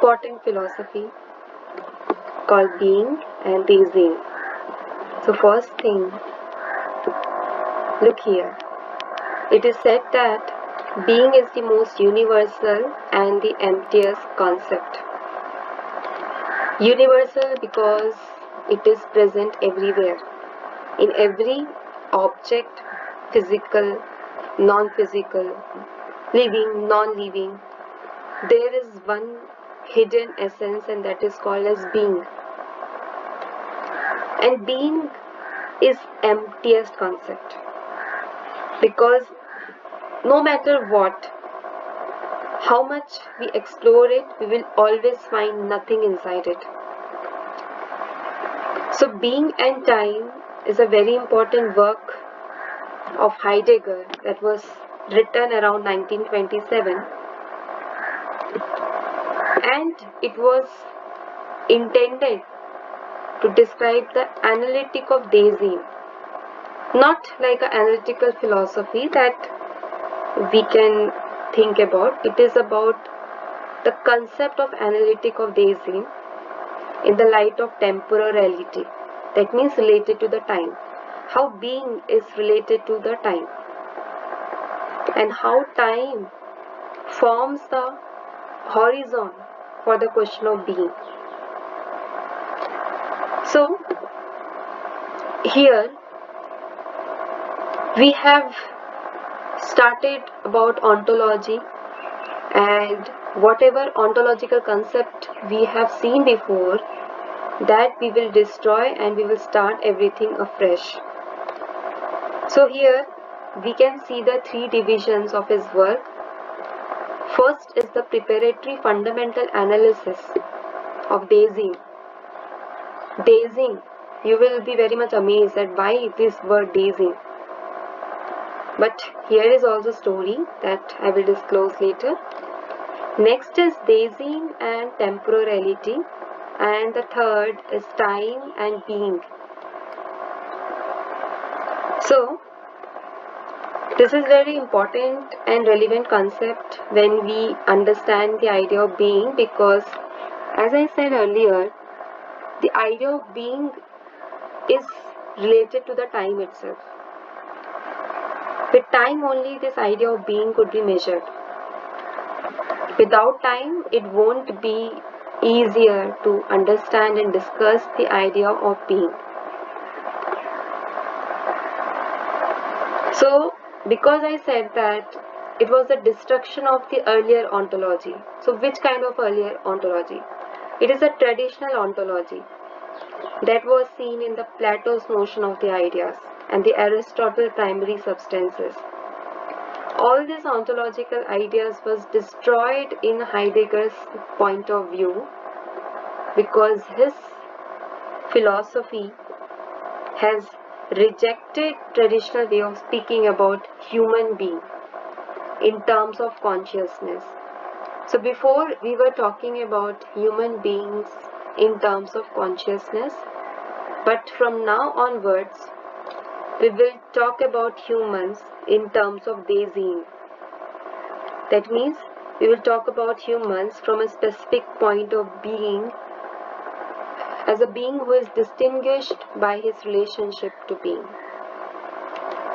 important philosophy called being and Dasein. So first thing, look here. It is said that being is the most universal and the emptiest concept. Universal because it is present everywhere, in every object, physical, non-physical, living, non-living. There is one hidden essence, and that is called as being. And being is emptiest concept, because no matter what, how much we explore it, we will always find nothing inside it. So being and time is a very important work of Heidegger that was written around 1927, and it was intended to describe the analytic of Dasein, not like an analytical philosophy that we can think about. It is about the concept of analytic of Dasein in the light of temporality. That means related to the time. How being is related to the time, and how time forms the horizon for the question of being. So here we have started about ontology, and whatever ontological concept we have seen before, that we will destroy and we will start everything afresh. So here we can see the three divisions of his work. First is the preparatory fundamental analysis of Dasein. Dasein, you will be very much amazed at why this word Dasein. But here is also a story that I will disclose later. Next is Dasein and temporality, and the third is time and being. So this is very important and relevant concept when we understand the idea of being, because as I said earlier, the idea of being is related to the time itself. With time only this idea of being could be measured. Without time, it won't be easier to understand and discuss the idea of being. So, because I said that it was the destruction of the earlier ontology. So, which kind of earlier ontology? It is a traditional ontology that was seen in the Plato's notion of the ideas and the Aristotle primary substances. All these ontological ideas was destroyed in Heidegger's point of view, because his philosophy has rejected traditional way of speaking about human being in terms of consciousness. So before we were talking about human beings in terms of consciousness, but from now onwards we will talk about humans in terms of Dasein. That means we will talk about humans from a specific point of being, as a being who is distinguished by his relationship to being.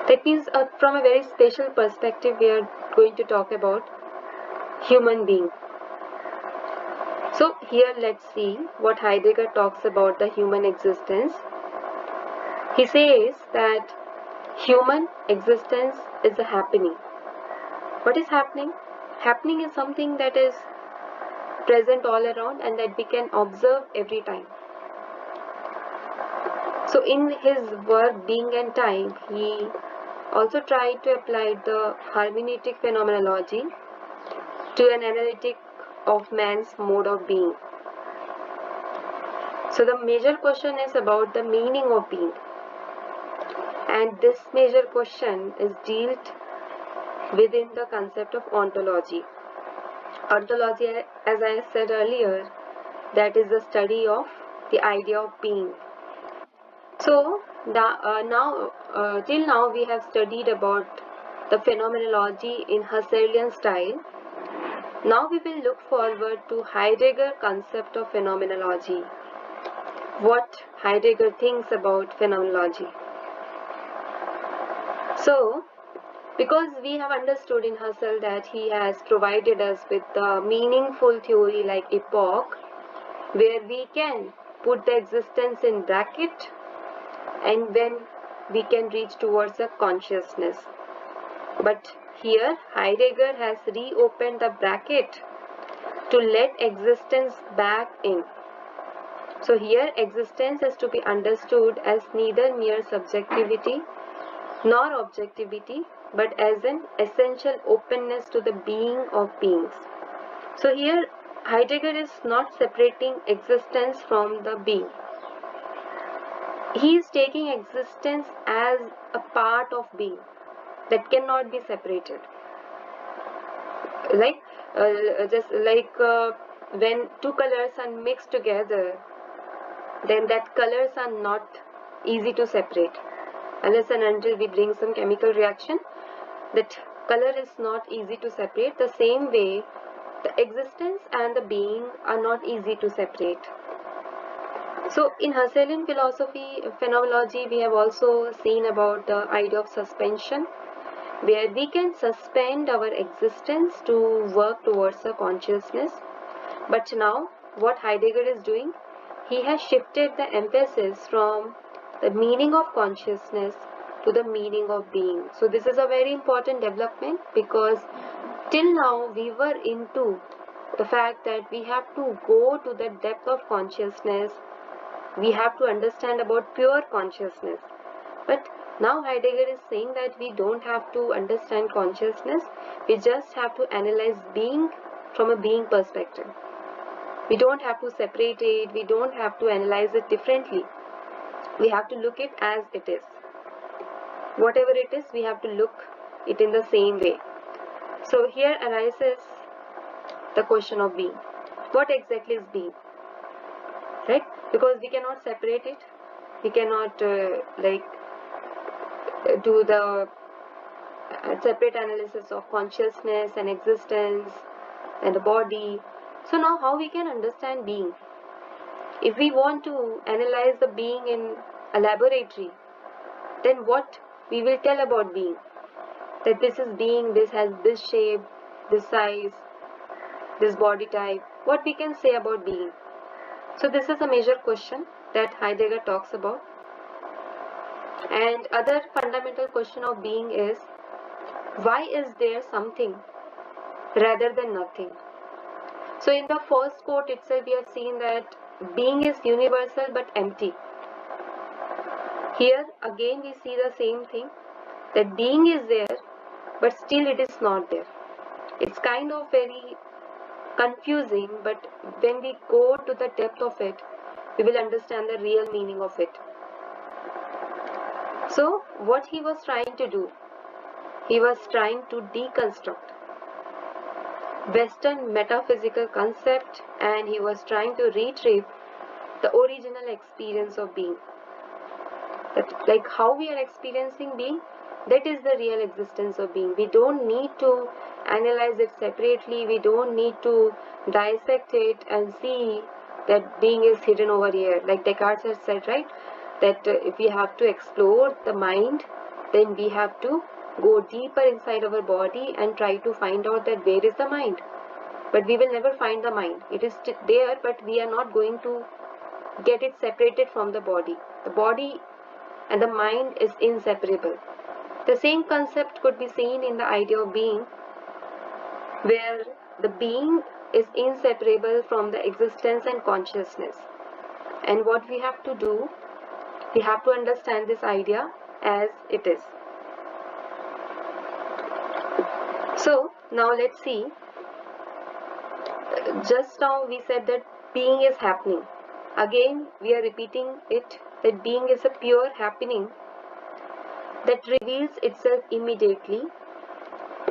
That means from a very special perspective we are going to talk about human being. So here let's see what Heidegger talks about the human existence. He says that human existence is a happening. What is happening? Happening is something that is present all around and that we can observe every time. So in his work Being and Time, he also tried to apply the hermeneutic phenomenology to an analytic of man's mode of being. So the major question is about the meaning of being, and this major question is dealt within the concept of ontology. Ontology, as I said earlier, that is the study of the idea of being. So till now we have studied about the phenomenology in Husserlian style, Now we will look forward to Heidegger's concept of phenomenology. What Heidegger thinks about phenomenology. So, because we have understood in Husserl that he has provided us with a meaningful theory like epoch, where we can put the existence in bracket and when we can reach towards a consciousness. But here Heidegger has reopened the bracket to let existence back in. So here existence is to be understood as neither mere subjectivity nor objectivity, but as an essential openness to the being of beings. So here Heidegger is not separating existence from the being. He is taking existence as a part of being that cannot be separated. Just like when two colors are mixed together, then that colors are not easy to separate. Unless and until we bring some chemical reaction, that color is not easy to separate. The same way, the existence and the being are not easy to separate. So in Husserlian philosophy, phenomenology, we have also seen about the idea of suspension, where we can suspend our existence to work towards a consciousness. But now, what Heidegger is doing, he has shifted the emphasis from the meaning of consciousness to the meaning of being. So this is a very important development, because till now we were into the fact that we have to go to the depth of consciousness, we have to understand about pure consciousness. But now Heidegger is saying that we don't have to understand consciousness, we just have to analyze being from a being perspective. We don't have to separate it, we don't have to analyze it differently. We have to look it as it is. Whatever it is, we have to look it in the same way. So here arises the question of being. What exactly is being? Right? Because we cannot separate it. We cannot do the separate analysis of consciousness and existence and the body. So now how we can understand being? If we want to analyze the being in a laboratory, then what we will tell about being? That this is being, this has this shape, this size, this body type. What we can say about being? So this is a major question that Heidegger talks about. And other fundamental question of being is, why is there something rather than nothing? So in the first quote itself, we have seen that being is universal but empty. Here again we see the same thing, that being is there but still it is not there. It's kind of very confusing, but when we go to the depth of it, we will understand the real meaning of it. So what he was trying to do, he was trying to deconstruct Western metaphysical concept, and he was trying to retrieve the original experience of being. That, like how we are experiencing being, that is the real existence of being. We don't need to analyze it separately. We don't need to dissect it and see that being is hidden over here. Like Descartes has said, right? That if we have to explore the mind, then we have to go deeper inside our body and try to find out that where is the mind. But we will never find the mind. It is there, but we are not going to get it separated from the body. The body and the mind is inseparable. The same concept could be seen in the idea of being, where the being is inseparable from the existence and consciousness. And what we have to do, we have to understand this idea as it is. So now let's see. Just now we said that being is happening. Again we are repeating it, that being is a pure happening that reveals itself immediately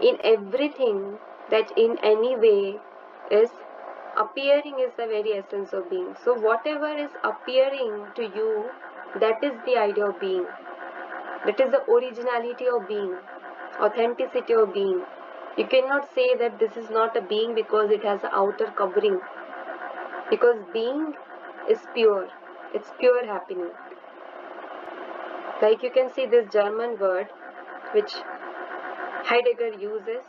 in everything that in any way is appearing, is the very essence of being. So whatever is appearing to you, that is the idea of being. That is the originality of being, authenticity of being. You cannot say that this is not a being because it has an outer covering. Because being is pure. It's pure happening. Like you can see this German word which Heidegger uses,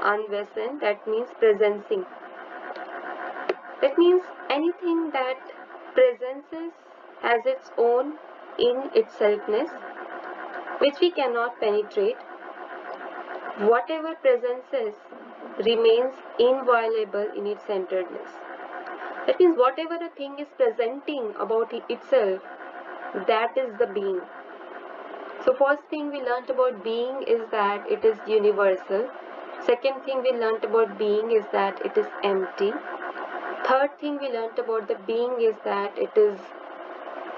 Anwesen, that means presencing. That means anything that presences has its own in itselfness, which we cannot penetrate. Whatever presences remains inviolable in its centeredness. That means whatever a thing is presenting about itself, that is the being. So first thing we learnt about being is that it is universal. Second thing we learnt about being is that it is empty. Third thing we learnt about the being is that it is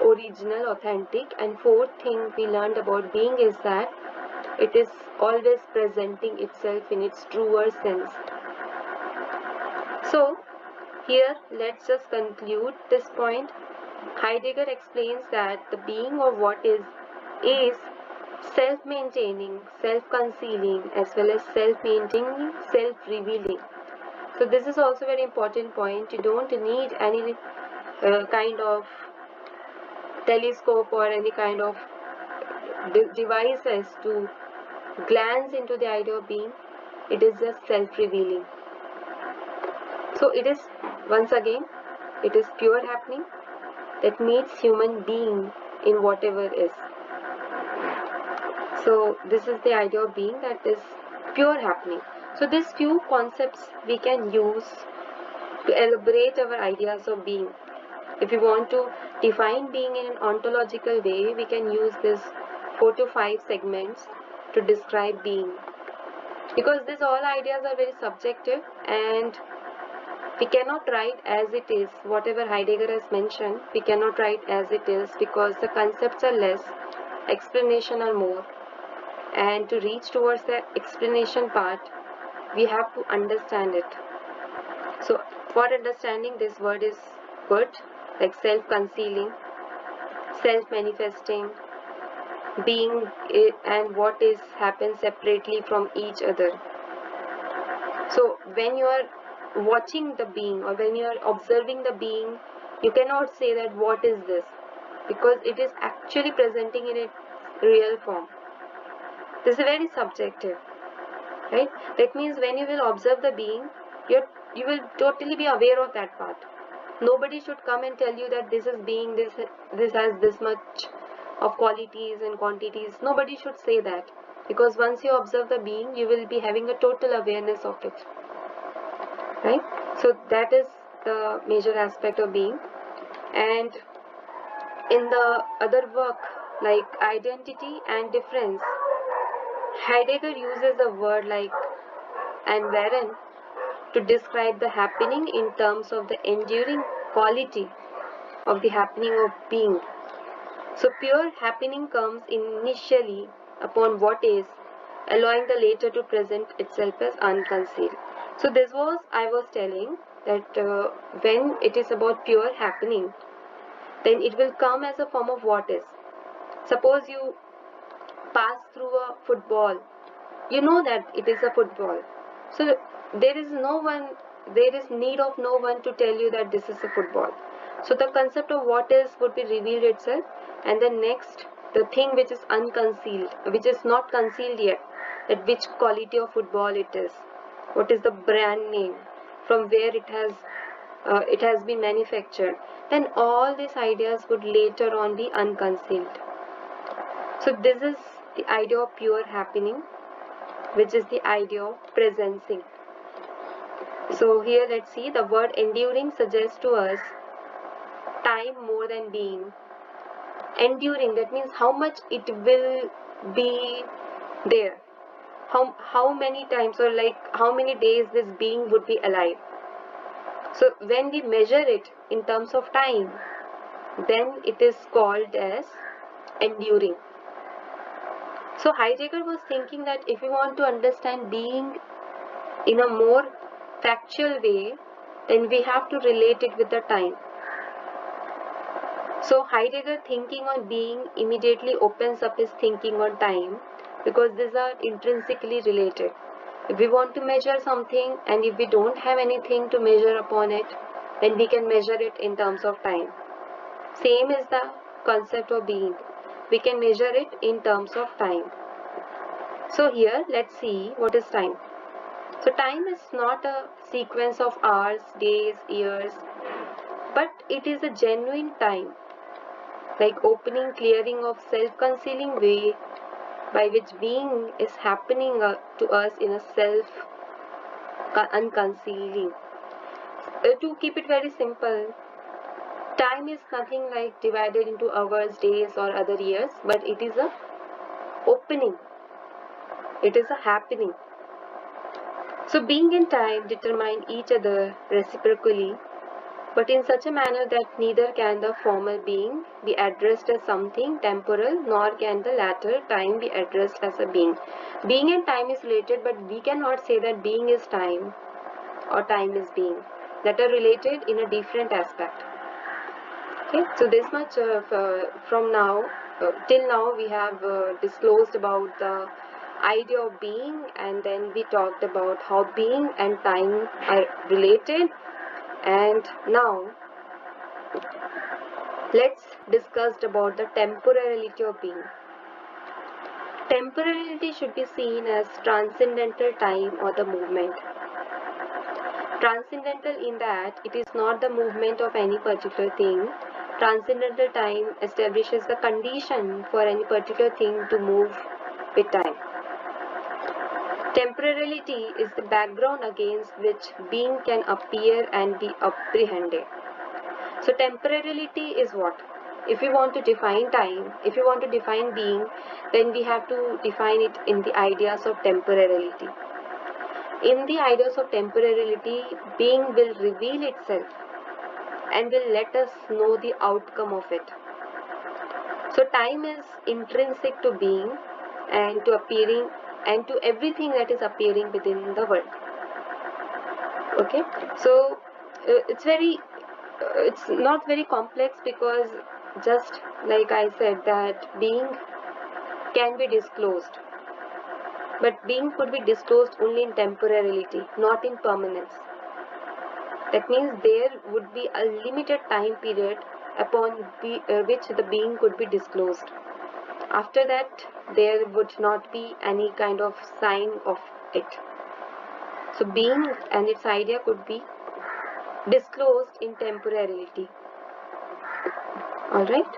original, authentic. And fourth thing we learned about being is that it is always presenting itself in its truer sense. So here let's just conclude this point. Heidegger explains that the being of what is self-maintaining, self-concealing, as well as self-maintaining, self-revealing. So this is also a very important point. You don't need any kind of telescope or any kind of devices to glance into the idea of being. It is just self-revealing. So it is, once again, it is pure happening that meets human being in whatever is. So this is the idea of being, that is pure happening. So these few concepts we can use to elaborate our ideas of being. If we want to define being in an ontological way, we can use this 4 to 5 segments to describe being. Because these all ideas are very subjective and we cannot write as it is. Whatever Heidegger has mentioned, we cannot write as it is because the concepts are less, explanation are more. And to reach towards the explanation part, we have to understand it. So for understanding, this word is good, like self-concealing, self-manifesting, being and what is happens separately from each other. So when you are watching the being or when you are observing the being, you cannot say that what is this, because it is actually presenting in its real form. This is very subjective, right? That means when you will observe the being, you will totally be aware of that part. Nobody should come and tell you that this is being, this has this much of qualities and quantities. Nobody should say that, because once you observe the being, you will be having a total awareness of it, right? So that is the major aspect of being. And in the other work like Identity and Difference, Heidegger uses a word like "anweren" to describe the happening in terms of the enduring quality of the happening of being. So pure happening comes initially upon what is, allowing the later to present itself as unconcealed. So this was, I was telling that when it is about pure happening, then it will come as a form of what is. Suppose you pass through a football, you know that it is a football. So there is need of no one to tell you that this is a football. So the concept of what is would be revealed itself, and then next the thing which is unconcealed, which is not concealed yet, that which quality of football it is, what is the brand name, from where it has been manufactured, then all these ideas would later on be unconcealed. So this is the idea of pure happening, which is the idea of presencing. So here let's see, the word enduring suggests to us time more than being. Enduring, that means how much it will be there, how many times or like how many days this being would be alive. So when we measure it in terms of time, then it is called as enduring. So Heidegger was thinking that if we want to understand being in a more factual way, then we have to relate it with the time. So Heidegger thinking on being immediately opens up his thinking on time, because these are intrinsically related. If we want to measure something and if we don't have anything to measure upon it, then we can measure it in terms of time. Same is the concept of being. We can measure it in terms of time. So here, let's see what is time. So time is not a sequence of hours, days, years, but it is a genuine time, like opening, clearing of self-concealing way by which being is happening to us in a self-unconcealing. To keep it very simple, time is nothing like divided into hours, days or other years, but it is a opening. It is a happening. So being and time determine each other reciprocally, but in such a manner that neither can the former being be addressed as something temporal, nor can the latter time be addressed as a being. Being and time is related, but we cannot say that being is time or time is being. That are related in a different aspect. Okay, so this much from now till now we have disclosed about the idea of being, and then we talked about how being and time are related. And now let's discuss about the temporality of being. Temporality should be seen as transcendental time or the movement. Transcendental in that it is not the movement of any particular thing. Transcendental time establishes the condition for any particular thing to move with time. Temporality is the background against which being can appear and be apprehended. So temporality is what? If we want to define time, if we want to define being, then we have to define it in the ideas of temporality. In the ideas of temporality, being will reveal itself and will let us know the outcome of it. So time is intrinsic to being and to appearing and to everything that is appearing within the world. Okay, so it's not very complex, because just like I said that being can be disclosed, but being could be disclosed only in temporality, not in permanence. That means there would be a limited time period upon which the being could be disclosed. After that, there would not be any kind of sign of it. So being and its idea could be disclosed in temporality. Alright?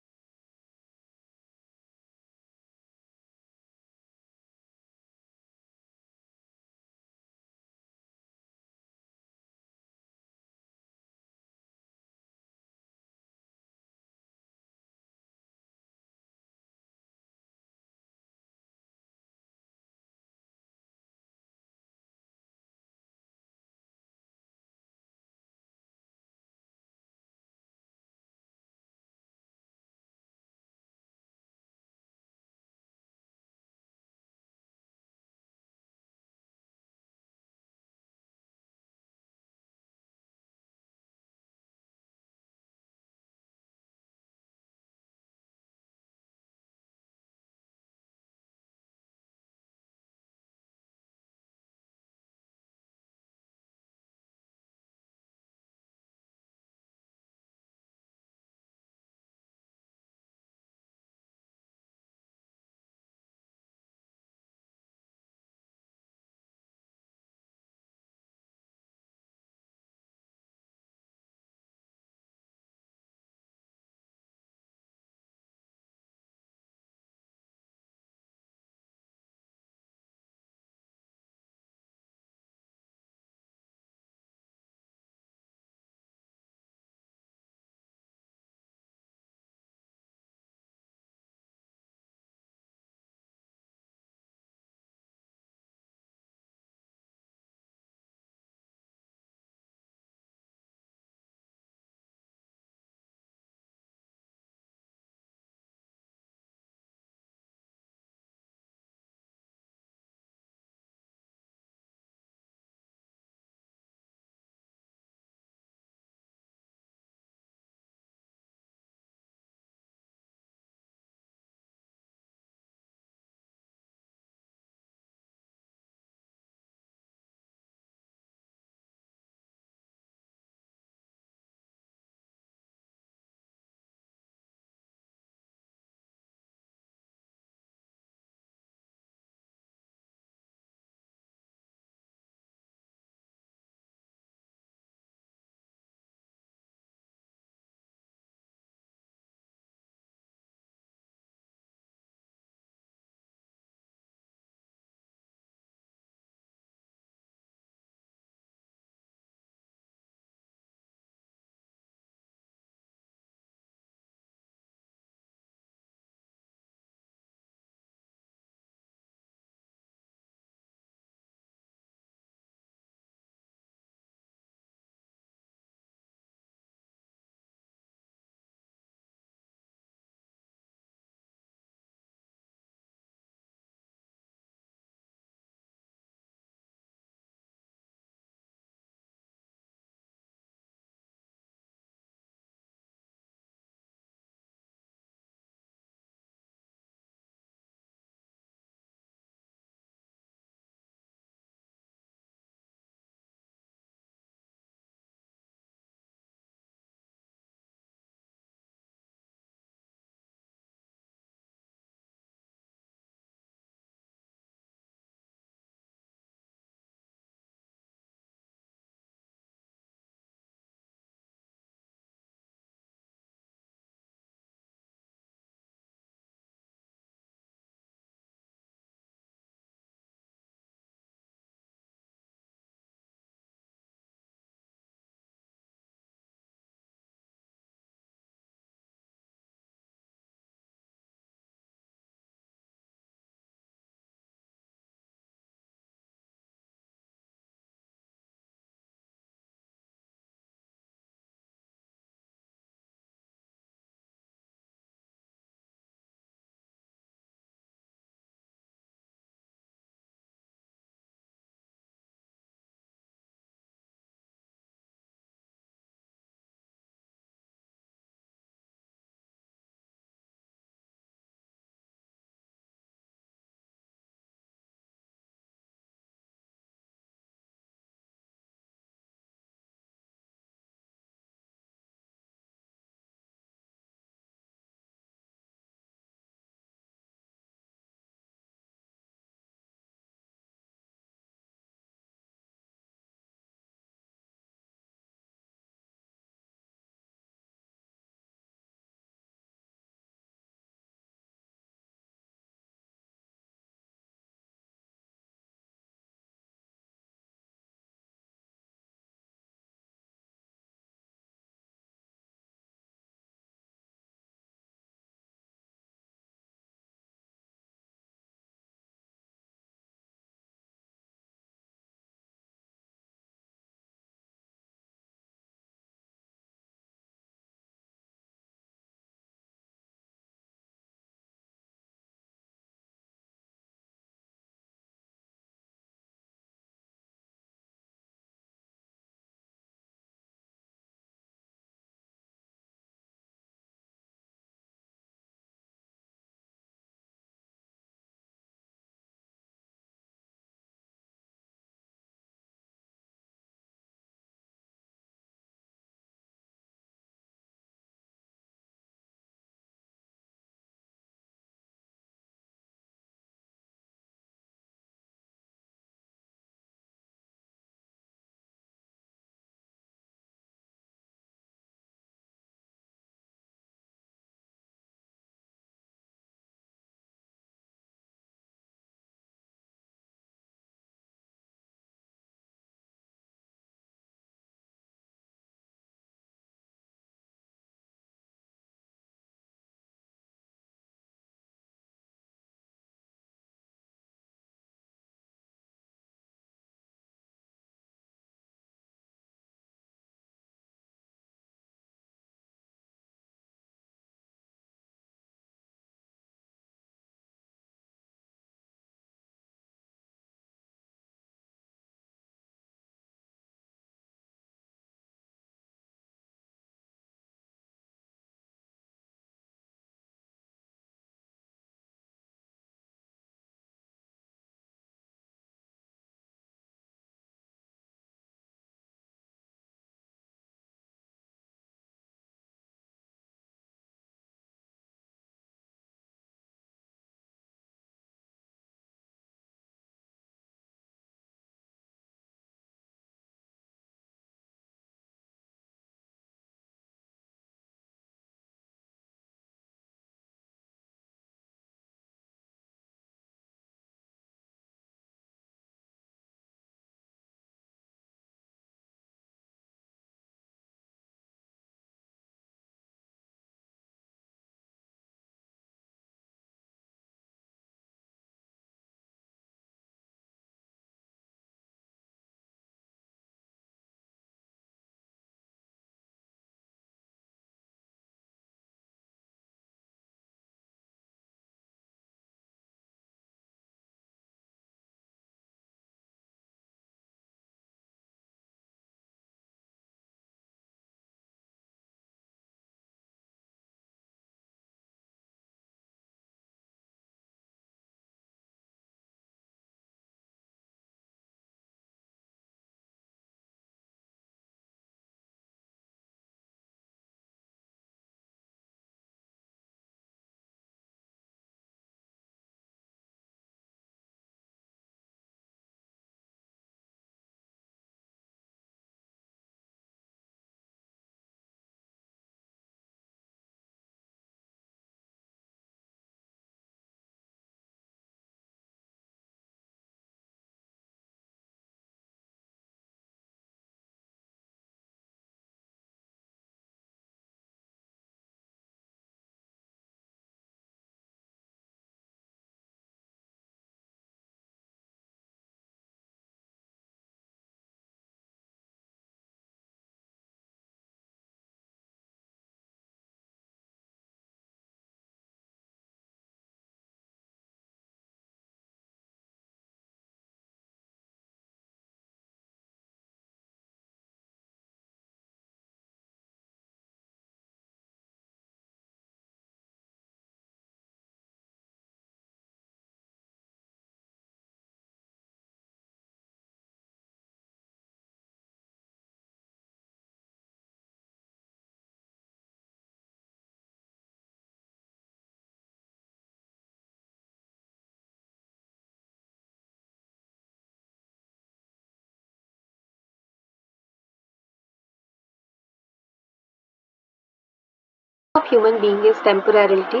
of human being is temporality.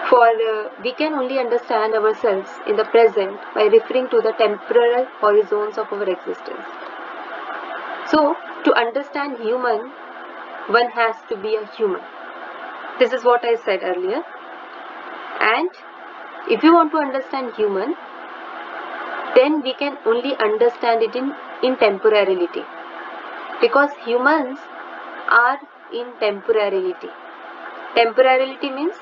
For we can only understand ourselves in the present by referring to the temporal horizons of our existence. So, to understand human, one has to be a human. This is what I said earlier. And if you want to understand human, then we can only understand it in temporality. Because humans are in temporality. Temporality means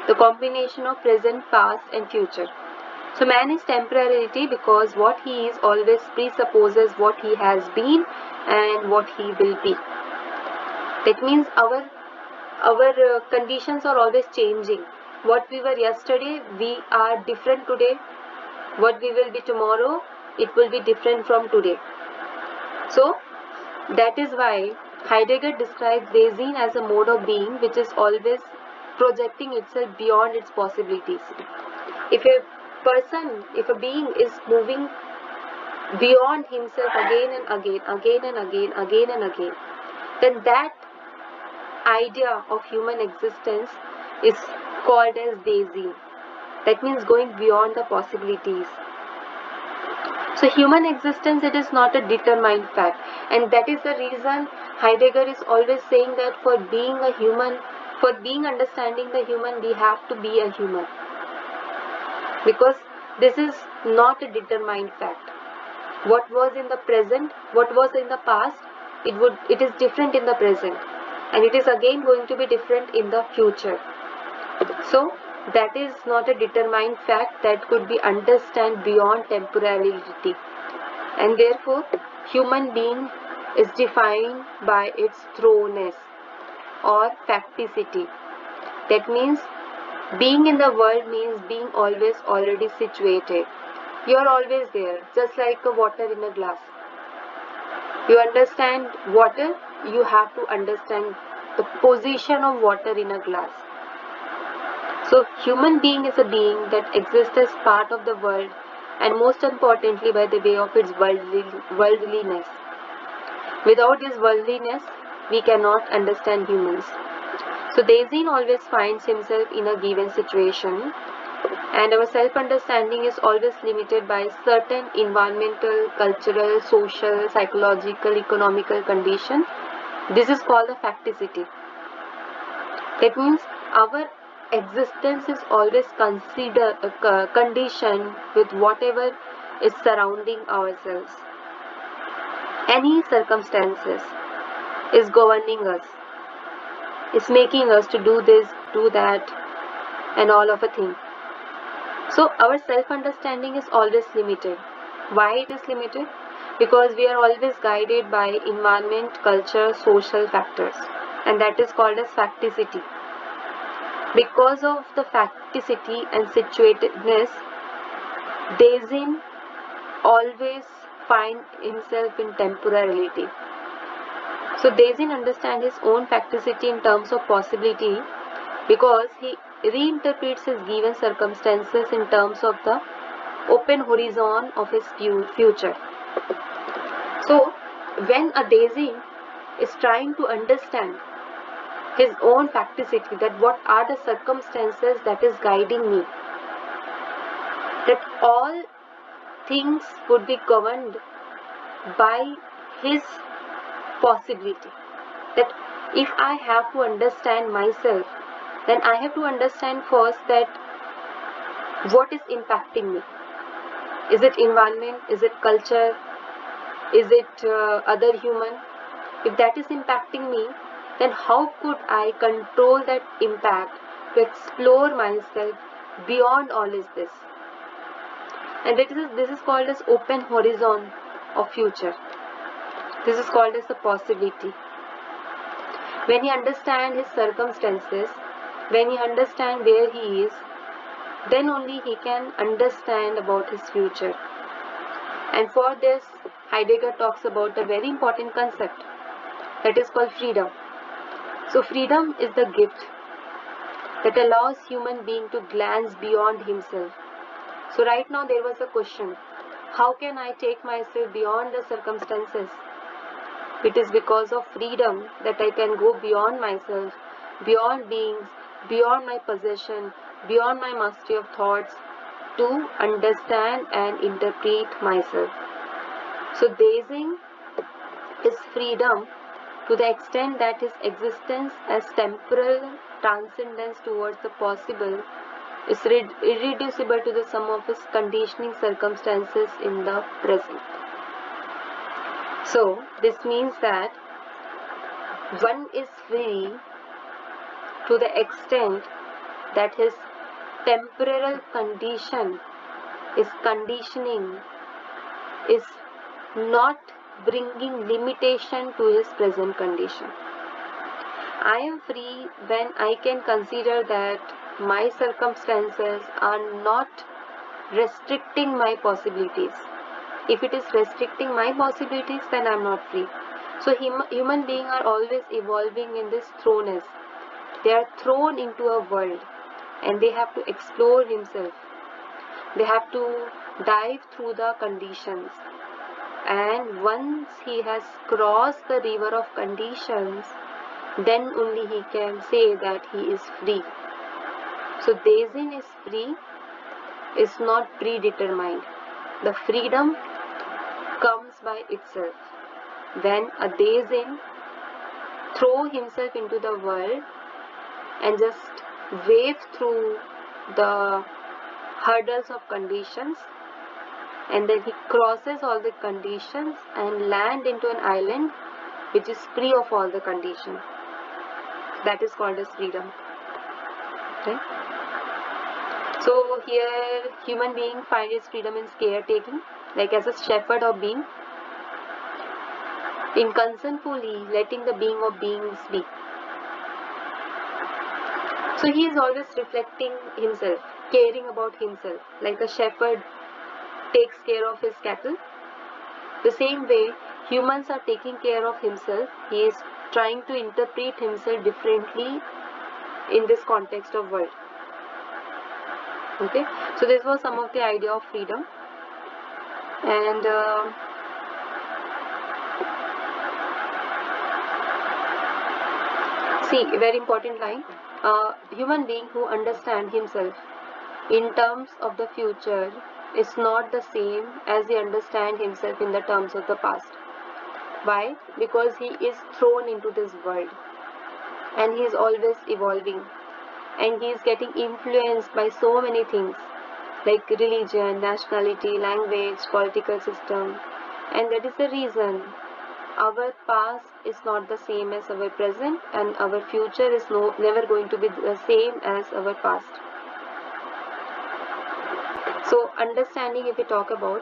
the combination of present, past and future. So man is temporality because what he is always presupposes what he has been and what he will be. That means our conditions are always changing. What we were yesterday, we are different today. What we will be tomorrow, it will be different from today. So that is why Heidegger describes Dasein as a mode of being which is always projecting itself beyond its possibilities. If a being is moving beyond himself again and again, then that idea of human existence is called as Dasein. That means going beyond the possibilities. So human existence, it is not a determined fact, and that is the reason Heidegger is always saying that for being a human, for being understanding the human, we have to be a human, because this is not a determined fact. What was in the present, what was in the past, it is different in the present, and it is again going to be different in the future. So that is not a determined fact that could be understood beyond temporality, and therefore human being is defined by its throwness or facticity. That means being in the world means being always already situated. You are always there, just like a water in a glass. You understand water, you have to understand the position of water in a glass. So human being is a being that exists as part of the world, and most importantly by the way of its worldliness. Without this worldliness, we cannot understand humans. So Dasein always finds himself in a given situation, and our self-understanding is always limited by certain environmental, cultural, social, psychological, economical conditions. This is called the facticity. That means our existence is always conditioned with whatever is surrounding ourselves. Any circumstances is governing us, is making us to do this, do that, and all of a thing. So our self-understanding is always limited. Why it is limited? Because we are always guided by environment, culture, social factors, and that is called as facticity. Because of the facticity and situatedness, Dasein always finds himself in temporality. So Dasein understands his own facticity in terms of possibility because he reinterprets his given circumstances in terms of the open horizon of his future. So when a Dasein is trying to understand his own facticity, that what are the circumstances that is guiding me, that all things would be governed by his possibility, that if I have to understand myself, then I have to understand first that what is impacting me. Is it environment? Is it culture? Is it other human? If that is impacting me, then how could I control that impact to explore myself beyond all is this? And this is called as open horizon of future. This is called as the possibility. When he understands his circumstances, when he understands where he is, then only he can understand about his future. And for this, Heidegger talks about a very important concept that is called freedom. So freedom is the gift that allows human being to glance beyond himself. So right now there was a question, how can I take myself beyond the circumstances? It is because of freedom that I can go beyond myself beyond beings, beyond my possession, beyond my mastery of thoughts, to understand and interpret myself. So Dasein is freedom to the extent that his existence as temporal transcendence towards the possible is irreducible to the sum of his conditioning circumstances in the present. So this means that one is free to the extent that his temporal condition, his conditioning, is not bringing limitation to his present condition. I am free when I can consider that my circumstances are not restricting my possibilities. If it is restricting my possibilities, then I am not free. So human beings are always evolving in this thrownness. They are thrown into a world and they have to explore himself. They have to dive through the conditions. And once he has crossed the river of conditions, then only he can say that he is free. So Dasein is free, is not predetermined. The freedom comes by itself. When a Dasein throw himself into the world and just wave through the hurdles of conditions, and then he crosses all the conditions and land into an island which is free of all the conditions. That is called as freedom. Okay? So here human being find his freedom in caretaking, like as a shepherd of being, in concernfully letting the being of beings be. So he is always reflecting himself, caring about himself, like a shepherd takes care of his cattle. The same way humans are taking care of himself. He is trying to interpret himself differently in this context of world. Okay, so this was some of the idea of freedom. And see, a very important line. Human being who understand himself in terms of the future is not the same as he understand himself in the terms of the past. Why? Because he is thrown into this world and he is always evolving and he is getting influenced by so many things like religion, nationality, language, political system, and that is the reason our past is not the same as our present and our future is never going to be the same as our past. So understanding, if we talk about,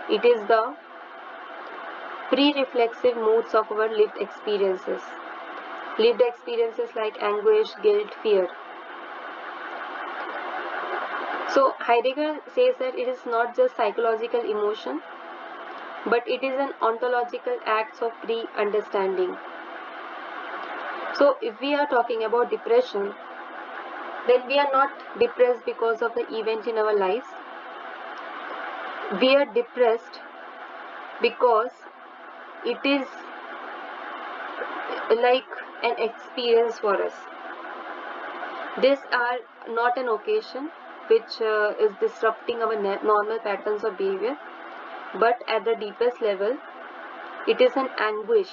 it is the pre-reflexive moods of our lived experiences. Lived experiences like anguish, guilt, fear. So Heidegger says that it is not just psychological emotion, but it is an ontological act of pre-understanding. So if we are talking about depression, then we are not depressed because of the event in our lives. We are depressed because it is like an experience for us. These are not an occasion which is disrupting our normal patterns of behavior, but at the deepest level, it is an anguish.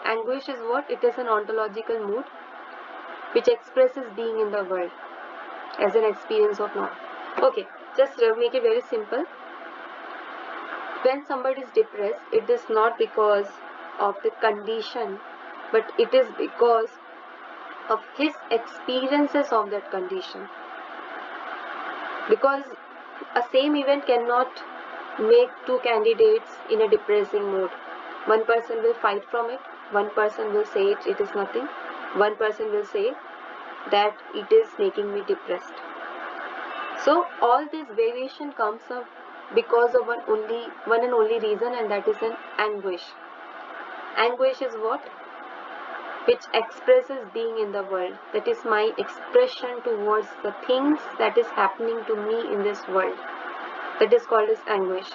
Anguish is what? It is an ontological mood which expresses being in the world as an experience of not. Okay, just make it very simple. When somebody is depressed, it is not because of the condition, but it is because of his experiences of that condition. Because a same event cannot make two candidates in a depressing mood. One person will fight from it, one person will say it is nothing, one person will say that it is making me depressed. So all this variation comes up because of one and only reason, and that is an anguish. Anguish is what? Which expresses being in the world. That is my expression towards the things that is happening to me in this world. That is called as anguish.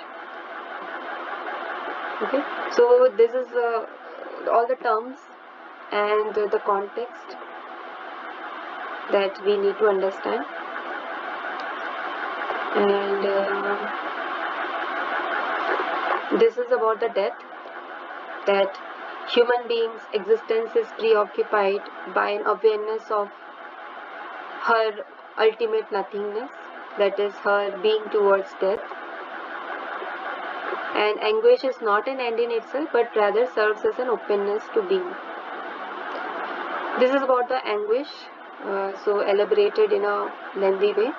Okay, so this is all the terms and the context that we need to understand. And this is about the death, that human beings' existence is preoccupied by an awareness of her ultimate nothingness, that is her being towards death. And anguish is not an end in itself, but rather serves as an openness to being. This is about the anguish, so elaborated in a lengthy way.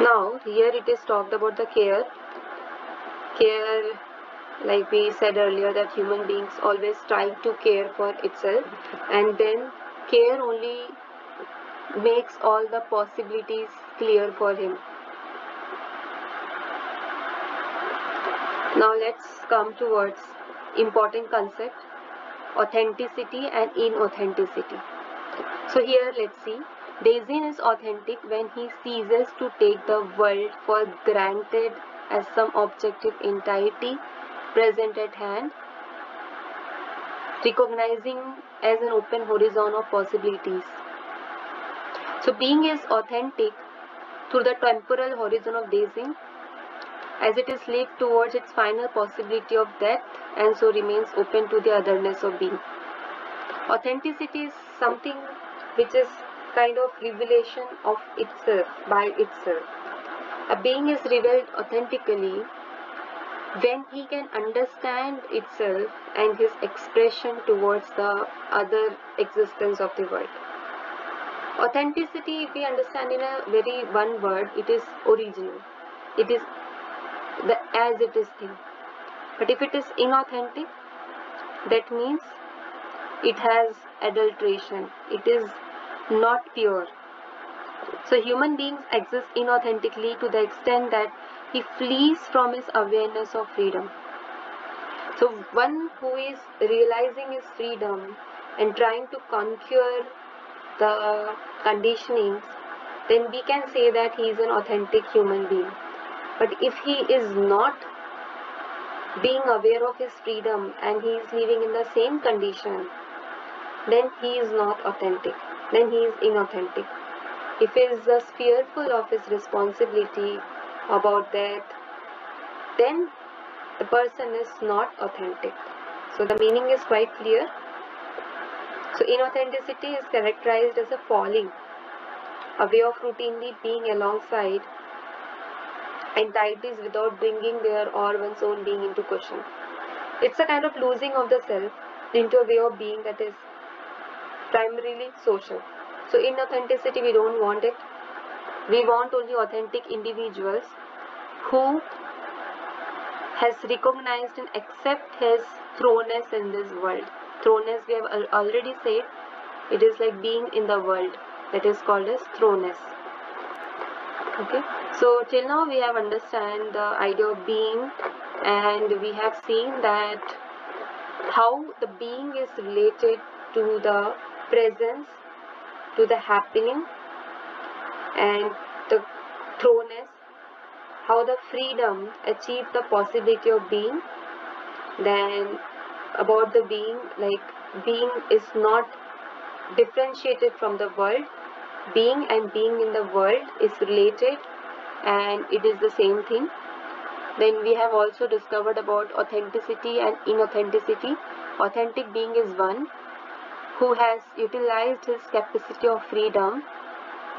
Now, here it is talked about the care. Care, like we said earlier, that human beings always strive to care for itself, and then care only makes all the possibilities clear for him. Now let's come towards important concept, authenticity and inauthenticity. So here let's see, Dasein is authentic when he ceases to take the world for granted as some objective entity present at hand, recognizing as an open horizon of possibilities. So being is authentic through the temporal horizon of Dasein, as it is lived towards its final possibility of death and so remains open to the otherness of being. Authenticity is something which is kind of revelation of itself by itself. A being is revealed authentically when he can understand itself and his expression towards the other existence of the world. Authenticity, if we understand in a very one word, it is original. It is the as it is thing. But if it is inauthentic, that means it has adulteration. It is not pure. So human beings exist inauthentically to the extent that he flees from his awareness of freedom. So one who is realizing his freedom and trying to conquer the conditionings, then we can say that he is an authentic human being. But if he is not being aware of his freedom and he is living in the same condition, then he is not authentic, then he is inauthentic. If he is just fearful of his responsibility about death, then the person is not authentic. So the meaning is quite clear. So inauthenticity is characterized as a falling, a way of routinely being alongside entities without bringing their or one's own being into question. It's a kind of losing of the self into a way of being that is primarily social. So inauthenticity, we don't want it. We want only authentic individuals who has recognized and accept his thrownness in this world. Thrownness, we have already said, it is like being in the world. That is called as thrownness. Okay, so till now we have understand the idea of being, and we have seen that how the being is related to the presence, to the happening, and the thrownness, how the freedom achieve the possibility of being. Then about the being, like being is not differentiated from the world. Being and being in the world is related and it is the same thing. Then we have also discovered about authenticity and inauthenticity. Authentic being is one who has utilized his capacity of freedom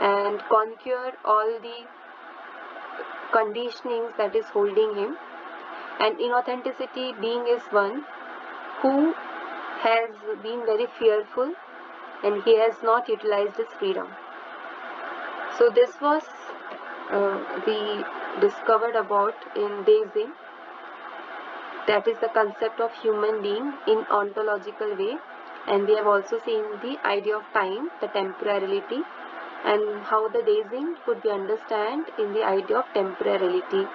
and conquer all the conditionings that is holding him. And inauthenticity being is one who has been very fearful and he has not utilized his freedom. So this was we discovered about in Dasein, that is the concept of human being in ontological way, and we have also seen the idea of time, the temporality, and how the Dasein could be understood in the idea of temporality.